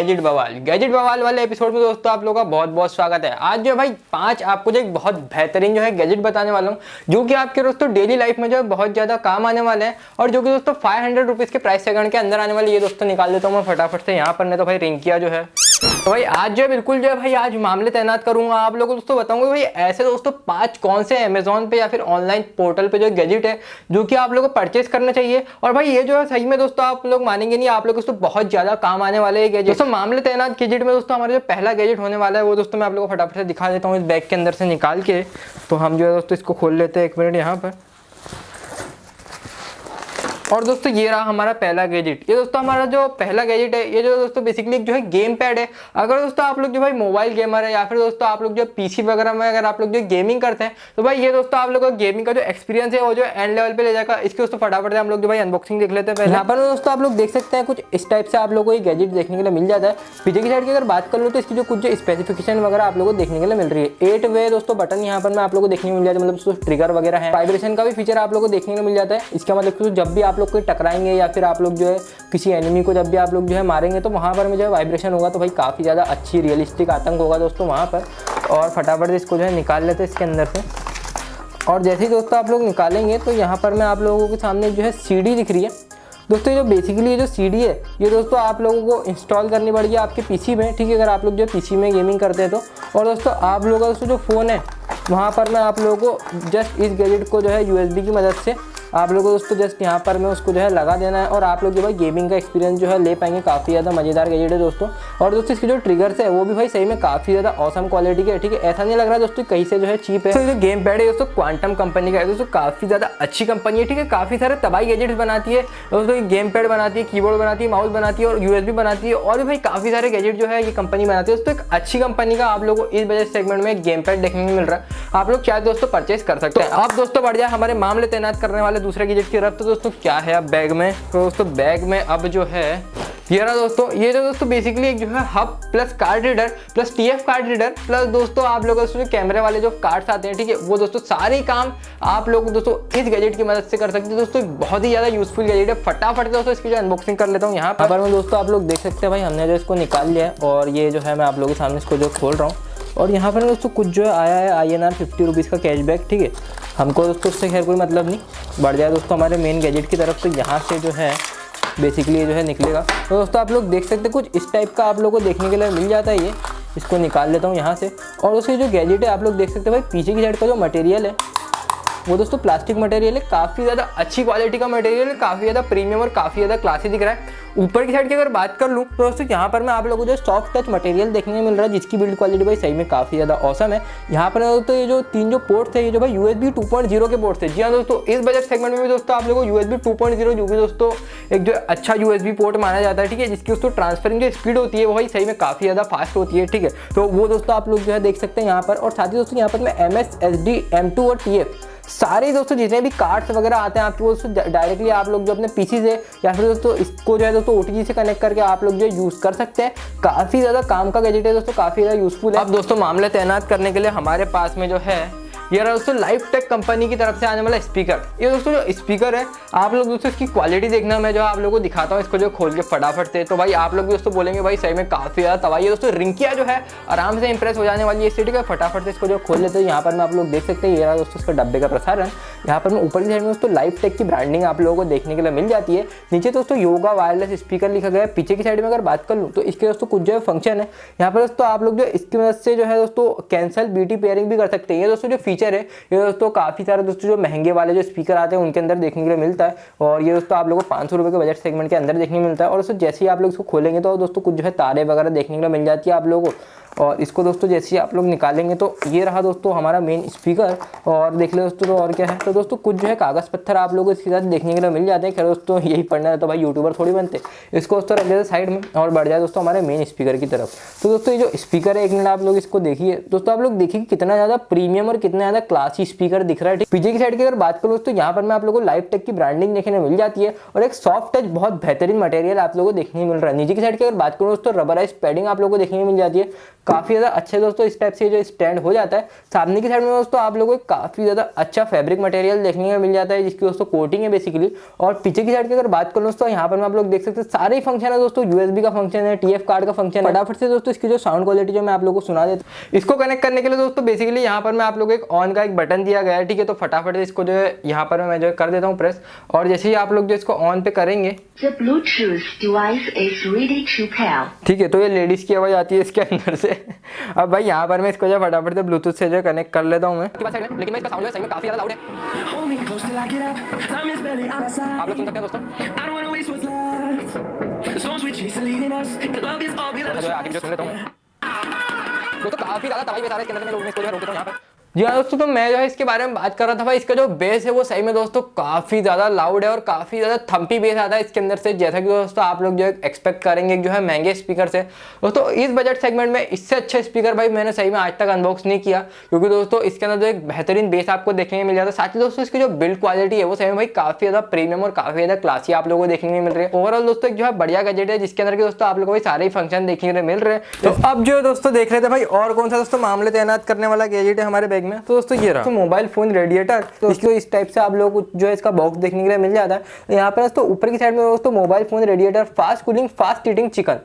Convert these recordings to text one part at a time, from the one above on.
Gadget बवाल वाले episode में दोस्तों आप लोगों का बहुत बहुत स्वागत है। आज जो भाई 5 आपको जो एक बहुत बेहतरीन जो है गैजेट बताने वाला हूँ, जो कि आपके दोस्तों डेली लाइफ में जो है बहुत ज़्यादा काम आने वाले हैं और जो कि दोस्तों 500 रुपीज़ के प्राइस सेकंड के अंदर आने वाले। ये दोस्तों निकाल देता हूँ मैं फटाफट से। यहाँ पर ने तो भाई रिंग किया जो है, तो भाई आज जो है बिल्कुल जो है भाई आज मामले तैनात करूंगा आप लोगों को। दोस्तों बताऊंगा भाई ऐसे दोस्तों 5 कौन से अमेजोन पे या फिर ऑनलाइन पोर्टल पे जो गैजेट है जो कि आप लोगों को परचेस करना चाहिए। और भाई ये जो है सही में दोस्तों आप लोग मानेंगे नहीं, आप लोग दोस्तों बहुत ज्यादा काम आने वाले हैं गैजेट। दोस्तों मामले तैनात गैजेट में दोस्तों हमारा जो पहला गैजेट होने वाला है वो दोस्तों मैं आप लोगों को फटाफट से दिखा देता हूँ इस बैग के अंदर से निकाल के। तो हम जो है दोस्तों इसको खोल लेते हैं, 1 मिनट यहाँ पर। और दोस्तों ये रहा हमारा पहला गैजेट। ये दोस्तों हमारा जो पहला गैजेट है ये जो दोस्तों बेसिकली जो है गेम पैड है। अगर दोस्तों आप लोग जो भाई मोबाइल गेमर है या फिर दोस्तों आप लोग जो पीसी वगैरह में अगर आप लोग जो गेमिंग करते हैं तो भाई ये दोस्तों आप लोग का गेमिंग का जो एक्सपीरियंस है वो जो एंड लेवल पे ले जाएगा। इसके दोस्तों फटाफट से हम लोग जो भाई अनबॉक्सिंग देख लेते हैं पहले। यहाँ पर दोस्तों आप लोग देख सकते हैं कुछ इस टाइप से आप लोग को ये गैजेट देखने के लिए मिल जाता है। पीछे की साइड की अगर बात कर लो तो इसकी जो कुछ जो स्पेसिफिकेशन वगैरह आप लोग को देखने के लिए मिल रही है। 8 वे दोस्तों बटन यहाँ पर मैं आप लोग को देखने को मिल जाता है, मतलब ट्रिगर वगैरह है। वाइब्रेशन का भी फीचर आप लोग को देखने को मिल जाता है। इसका मतलब जब भी आप लोग कोई टकराएंगे या फिर आप लोग जो है किसी एनिमी को जब भी आप लोग जो है मारेंगे तो वहाँ पर में जो है वाइब्रेशन होगा, तो भाई काफ़ी ज़्यादा अच्छी रियलिस्टिक आतंक होगा दोस्तों वहाँ पर। और फटाफट से इसको जो है निकाल लेते हैं इसके अंदर से। और जैसे ही दोस्तों आप लोग निकालेंगे तो यहाँ पर मैं आप लोगों के सामने जो है सीडी दिख रही है दोस्तों। ये जो बेसिकली ये जो सीडी है ये दोस्तों आप लोगों को इंस्टॉल करनी पड़ेगी आपके पीसी में, ठीक है, अगर आप लोग जो पीसी में गेमिंग करते हैं तो। और दोस्तों आप लोगों का दोस्तों जो फ़ोन है वहाँ पर मैं आप लोगों को जस्ट इस गैजेट को जो है यूएसबी की मदद से आप लोगों को दोस्तों जस्ट यहाँ पर मैं उसको जो है लगा देना है और आप लोग जो भाई गेमिंग का एक्सपीरियंस जो है ले पाएंगे। काफ़ी ज़्यादा मज़ेदार गैजेट है दोस्तों। और दोस्तों इसके जो ट्रिगर्स है वो भी भाई सही में काफ़ी ज़्यादा औसम क्वालिटी के है, ठीक है। ऐसा नहीं लग रहा दोस्तों कहीं से जो है चीप है। तो ये गेम पैड है दोस्तों क्वांटम कंपनी का है दोस्तों, काफ़ी ज़्यादा अच्छी कंपनी है, ठीक है। काफ़ी सारे तबाही गैजेट्स बनाती है दोस्तों। ये गेम पैड बनाती है, कीबोर्ड बनाती है, माउस बनाती है और यूएसबी बनाती है और भी भाई काफ़ी सारे गैजेट जो है ये कंपनी बनाती है दोस्तों। एक अच्छी कंपनी का आप लोगों को इस बजट सेगमेंट में गेम पैड देखने को मिल रहा है। आप लोग क्या दोस्तों परचेस कर सकते हैं। अब दोस्तों बढ़ जाए हमारे मामले तैनात करने वाले दूसरे गैजेट की तरफ। तो दोस्तों क्या है अब बैग में, तो दोस्तों बैग में अब जो है ये रहा दोस्तों। ये जो दोस्तों बेसिकली एक जो है hub plus card reader plus TF card reader plus दोस्तों आप लोग जो कैमरे वाले जो कार्ड्स आते हैं, ठीक है, वो दोस्तों सारे काम आप लोग दोस्तों इस गैजेट की मदद से कर सकते हैं दोस्तों। बहुत ही ज़्यादा यूजफुल गैजेट है। फटाफट दोस्तों इसकी जो अनबॉक्सिंग कर लेता हूँ यहाँ पर मैं दोस्तों। आप लोग देख सकते हैं भाई हमने जो इसको निकाल लिया है और ये जो है मैं आप लोगों के सामने इसको जो खोल रहा हूँ। और यहाँ पर दोस्तों कुछ जो है आया है INR 50 रुपीज़ का कैशबैक, ठीक है। हमको दोस्तों उससे खैर कोई मतलब नहीं। बढ़ जाए दोस्तों हमारे मेन गैजेट की तरफ। तो यहाँ से जो है बेसिकली ये जो है निकलेगा। तो दोस्तों आप लोग देख सकते हैं कुछ इस टाइप का आप लोगों को देखने के लिए मिल जाता है। ये इसको निकाल लेता हूँ यहाँ से। और उसकी जो गैजेट है आप लोग देख सकते हैं भाई पीछे की साइड का जो मटेरियल है वो दोस्तों प्लास्टिक मटेरियल है, काफ़ी ज़्यादा अच्छी क्वालिटी का मटेरियल है, काफ़ी ज़्यादा प्रीमियम और काफ़ी ज़्यादा क्लासी दिख रहा है। ऊपर की साइड की अगर बात कर लूँ तो दोस्तों यहाँ पर मैं आप लोगों को जो सॉफ्ट टच मटेरियल देखने को मिल रहा है जिसकी बिल्ड क्वालिटी भाई सही में काफ़ी ज़्यादा औसम है। यहाँ पर दोस्तों ये जो 3 जो पोर्ट थे ये जो भाई USB 2.0 के पोर्ट थे। जी हाँ दोस्तों, इस बजट सेगमेंट में भी दोस्तों आप लोगों को USB 2.0 जो कि दोस्तों एक जो अच्छा USB पोर्ट माना जाता है, ठीक है, जिसकी दोस्तों ट्रांसफरिंग जो स्पीड होती है वो भाई सही में काफ़ी ज़्यादा फास्ट होती है, ठीक है। तो वो दोस्तों आप लोग जो है देख सकते हैं यहाँ पर। और साथ ही दोस्तों यहाँ पर मैं MS SD M2 और TF सारे दोस्तों जितने भी कार्ड्स वगैरह आते हैं आपको दोस्तों डायरेक्टली आप लोग जो अपने पीसी से या फिर दोस्तों इसको जो है दोस्तों OTG से कनेक्ट करके आप लोग जो यूज़ कर सकते हैं। काफ़ी ज़्यादा काम का गैजेट है दोस्तों, काफ़ी ज़्यादा यूज़फुल है। अब दोस्तों मामले तैनात करने के लिए हमारे पास में जो है ये रहा दोस्तों लाइफ टेक कंपनी की तरफ से आने वाला स्पीकर। ये दोस्तों जो स्पीकर है आप लोग दोस्तों इसकी क्वालिटी देखना, मैं जो आप लोगों को दिखाता हूँ इसको जो खोल के फटाफट से। तो भाई आप लोग दोस्तों बोलेंगे भाई सही में काफ़ी ज़्यादा तबाही है दोस्तों। रिंकिया जो है आराम से इंप्रेस हो जाने वाली है सिटी का। फटाफट से इसको जो खोल लेते हैं। यहाँ पर मैं आप लोग देख सकते हैं ये रहा दोस्तों इसका डब्बे का प्रसारण। यहाँ पर मैं ऊपर की साइड में दोस्तों लाइफ टेक की ब्रांडिंग आप लोगों को देखने के लिए मिल जाती है। नीचे दोस्तों योगा वायरलेस स्पीकर लिखा गया है। पीछे की साइड में अगर बात कर लूँ तो इसके दोस्तों कुछ जो है फंक्शन है। यहाँ पर दोस्तों आप लोग जो इसकी मदद से जो है दोस्तों कैंसल BT पेयरिंग भी कर सकते हैं। ये दोस्तों जो फीचर है ये दोस्तों काफ़ी सारे दोस्तों जो महंगे वाले जो स्पीकर आते हैं उनके अंदर देखने के लिए मिलता है। और ये दोस्तों आप लोगों को 500 रुपये के बजट सेगमेंट के अंदर देखने को मिलता है। और दोस्तों जैसे ही आप लोग इसको खोलेंगे तो दोस्तों कुछ जो है तारे वगैरह देखने के लिए मिल जाती है आप लोगों को। और इसको दोस्तों जैसे ही आप लोग निकालेंगे तो ये रहा दोस्तों हमारा मेन स्पीकर। और देख ले दोस्तों तो और क्या है, तो दोस्तों कुछ जो है कागज़ पत्थर आप लोगों को इसके साथ देखने के लिए मिल जाते हैं। खैर दोस्तों यही पढ़ना है तो भाई यूट्यूबर थोड़ी बनते। इसको दोस्तों रख देते साइड में और बढ़ जाए दोस्तों हमारे मेन स्पीकर की तरफ। तो दोस्तों ये जो स्पीकर है एक मिनट आप लोग इसको देखिए दोस्तों। आप लोग देखिए कितना ज़्यादा प्रीमियम और कितना ज़्यादा क्लासी स्पीकर दिख रहा है। पीछे की साइड की अगर बात करूँ तो यहाँ पर मैं आप लोगों को लाइफ टेक की ब्रांडिंग देखने मिल जाती है और एक सॉफ्ट टच बहुत बेहतरीन मटेरियल आप लोगों को देखने को मिल रहा है। नीचे की साइड की अगर बात करूँ तो रबराइज पैडिंग आप लोगों को देखने को मिल जाती है। काफी ज्यादा अच्छे दोस्तों इस टाइप से जो स्टैंड हो जाता है। सामने की साइड में दोस्तों आप लोगों को काफी ज्यादा अच्छा फैब्रिक मटेरियल देखने को मिल जाता है, जिसकी दोस्तों कोटिंग है बेसिकली। और पीछे की साइड की अगर बात करूँ दोस्तों, यहाँ पर आप लोग देख सकते हैं सारे फंक्शन है दोस्तों, यूएसबी का फंक्शन है, टीएफ कार्ड का फंक्शन है। फटाफट से दोस्तों इसकी जो साउंड क्वालिटी जो मैं आप लोगों को सुना देता हूँ। इसको कनेक्ट करने के लिए दोस्तों बेसिकली यहाँ पर मैं आप लोगों को एक ऑन का एक बटन दिया गया है, ठीक है। तो फटाफट से इसको जो है यहाँ पर मैं जो कर देता हूँ प्रेस, और जैसे ही आप लोग जो इसको ऑन पे करेंगे, ठीक है, तो ये लेडीज की आवाज आती है इसके अंदर से। अब भाई यहाँ पर मैं इसको जो फटाफट से ब्लूटूथ से जो कनेक्ट कर लेता हूँ मैं, लेकिन मैं इसका साउंड सही में काफी ज्यादा लाउड है, आप लोग सुन सकते हैं दोस्तों। आगे जो सुन लेता हूँ दोस्तों, काफी ज्यादा तबाही बता रहा है इसके अंदर, मैं इसको जो रोक देता हूँ यहाँ पर। जी हाँ दोस्तों, तो मैं जो है इसके बारे में बात कर रहा था भाई, इसका जो बेस है वो सही में दोस्तों काफी ज्यादा लाउड है और काफी ज्यादा थम्पी बेस आता है इसके अंदर से, जैसा कि दोस्तों आप लोग जो है एक्सपेक्ट करेंगे जो है महंगे स्पीकर से। दोस्तों इस बजट सेगमेंट में इससे अच्छे स्पीकर भाई मैंने सही में आज तक अनबॉक्स नहीं किया, क्योंकि दोस्तों इसके अंदर जो एक बेहतरीन बेस आपको देखने को मिल जाता है। साथ ही दोस्तों इसकी जो बिल्ड क्वालिटी है वो सही में भाई काफी ज्यादा प्रीमियम और काफी ज्यादा क्लासी आप लोगों को देखने को मिल रही है। ओवरऑल दोस्तों एक जो है बढ़िया गैजेट है, जिसके अंदर के दोस्तों आप लोगों को सारे फंक्शन देखने को मिल रहे हैं। तो अब जो दोस्तों देख रहे थे भाई और कौन सा दोस्तों मामले तैनात करने वाला गैजेट है हमारे बैग में, तो दोस्तों ये रहा तो मोबाइल फोन रेडिएटर। तो इसको इस टाइप से आप लोगों को जो है इसका बॉक्स देखने के लिए मिल जाता है। तो यहाँ पर दोस्तों ऊपर की साइड में दोस्तों mobile phone radiator fast cooling fast heating chicken.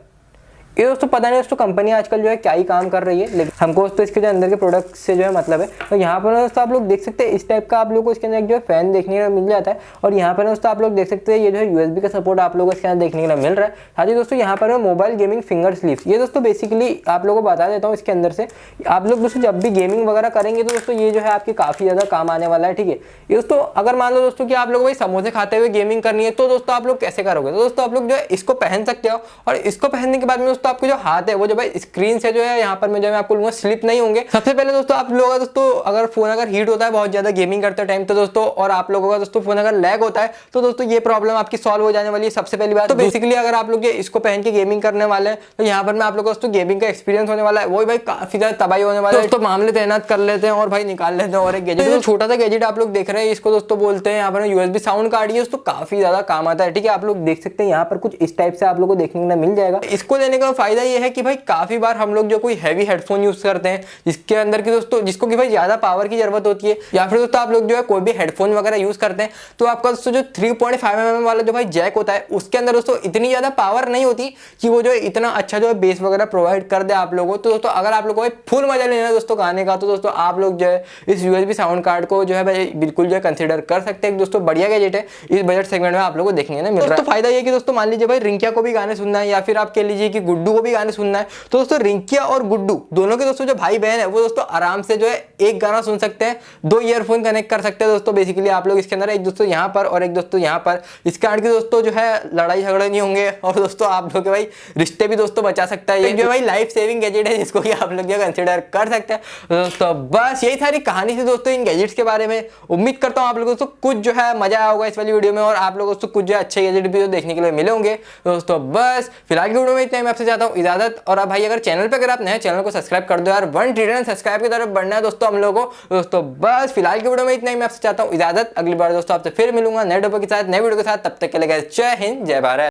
ये दोस्तों पता नहीं दोस्तों कंपनी आजकल जो है क्या ही काम कर रही है, लेकिन हमको दोस्तों इसके जो अंदर के प्रोडक्ट से जो है मतलब है। तो यहाँ पर दोस्तों आप लोग देख सकते हैं इस टाइप का आप लोग को इसके अंदर जो है फैन देखने को मिल जाता है। और यहाँ पर दोस्तों आप लोग देख सकते हैं ये जो है यूएसबी का सपोर्ट आप लोगों को इसके अंदर देखने को मिल रहा है। साथ ही दोस्तों यहाँ पर मोबाइल गेमिंग फिंगर स्लीव्स, ये दोस्तों बेसिकली आप लोगों को बता देता हूँ इसके अंदर से, आप लोग दोस्तों जब भी गेमिंग वगैरह करेंगे तो दोस्तों ये जो है आपके काफी ज्यादा काम आने वाला है, ठीक है। ये दोस्तों अगर मान लो दोस्तों कि आप लोग भाई समोसे खाते हुए गेमिंग करनी है, तो दोस्तों आप लोग कैसे करोगे, तो दोस्तों आप लोग जो है इसको पहन सकते हो, और इसको पहनने के बाद में दोस्तों आपके जो हाथ है वो जो भाई स्क्रीन से जो है यहाँ पर मैं जो है आपको लूंगा स्लिप नहीं होंगे। सबसे पहले दोस्तों आप लोगों का दोस्तों अगर फोन अगर हीट होता है बहुत ज्यादा गेमिंग करते टाइम, तो दोस्तों और आप लोगों का दोस्तों फोन अगर लैग होता है, तो दोस्तों ये प्रॉब्लम आपकी सॉल्व हो जाने वाली है सबसे पहली बात। तो बेसिकली अगर आप लोग इसको पहन के गेमिंग करने वाले हैं, तो यहाँ पर मैं आप लोगों को दोस्तों गेमिंग का एक्सपीरियंस होने वाला है, वो भाई काफी ज्यादा तबाही होने वाला है। दोस्तों मामले तैनात कर लेते हैं और भाई निकाल लेते हैं और एक गैजेट, जो छोटा सा गैजेट आप लोग देख रहे हैं इसको दोस्तों बोलते हैं यहाँ पर यूएसबी साउंड कार्ड, ये दोस्तों काफी ज्यादा काम आता है, ठीक है। आप लोग देख सकते हैं यहाँ पर कुछ इस टाइप से आप लोग को देखने को मिल जाएगा। इसको लेने का फायदा ये है कि भाई काफी बार हम लोग जो कोई हैवी हेडफोन यूज करते हैं जिसके अंदर की दोस्तों जिसको कि भाई ज्यादा पावर की जरूरत होती है, या फिर दोस्तों आप लोग जो है कोई भी हेडफोन वगैरह यूज करते हैं, तो आपका दोस्तों जो 3.5 mm वाला जो भाई जैक होता है उसके अंदर दोस्तों इतनी ज्यादा पावर नहीं होती कि वो जो है इतना अच्छा जो है बेस वगैरह प्रोवाइड कर दे आप लोगों को। तो दोस्तों अगर आप लोगों को फुल मजा लेना है दोस्तों गाने का, तो दोस्तों आप लोग जो है इस यूएसबी साउंड कार्ड को जो है भाई बिल्कुल जो है कंसिडर कर सकते हैं। दोस्तों बढ़िया गैजेट है, इस बजट सेगमेंट में आप लोगों को देखने को मिल रहा है। फायदा ये कि दोस्तों मान लीजिए भाई रिंकिया को भी गाने सुनना है, या फिर आप कह लीजिए कि गुड्डू को भी गाने सुनना है, तो दोस्तों रिंकिया और गुड्डू दोनों के दोस्तों जो भाई बहन है वो दोस्तों आराम से जो है एक गाना सुन सकते हैं, 2 ईयरफोन कनेक्ट कर सकते हैं दोस्तों। बेसिकली आप लोग इसके अंदर एक दोस्तों यहाँ पर और एक दोस्तों यहाँ पर, इसके कारण की दोस्तों जो है लड़ाई झगड़े नहीं होंगे, और दोस्तों आप लोग के भाई रिश्ते भी दोस्तों बचा सकता है। ये जो भाई लाइफ सेविंग गैजेट है जिसको कि आप लोग जो कंसिडर कर सकते हैं। दोस्तों बस यही सारी कहानी थी दोस्तों इन गैजेट्स के बारे में। उम्मीद करता हूँ आप लोगों को कुछ जो है मजा आया होगा इस वाली वीडियो में, और आप लोगों को कुछ जो है अच्छे गैजेट भी देखने के लिए मिले होंगे। दोस्तों बस फिलहाल की वीडियो में इतना ही, मैं आपसे चाहता हूँ इजाजत। और भाई अगर चैनल पर अगर आप नए चैनल को सब्सक्राइब कर दो यार, 1 ट्रिलियन सब्सक्राइब की तरफ बढ़ना है दोस्तों हम लोगों को। दोस्तों बस फिलहाल की वीडियो में इतना ही, मैं आपसे चाहता हूँ इजाजत। अगली बार दोस्तों आपसे फिर मिलूंगा नए टॉपिक के साथ, नए वीडियो के साथ। तब तक के लिए जय हिंद जय भारत।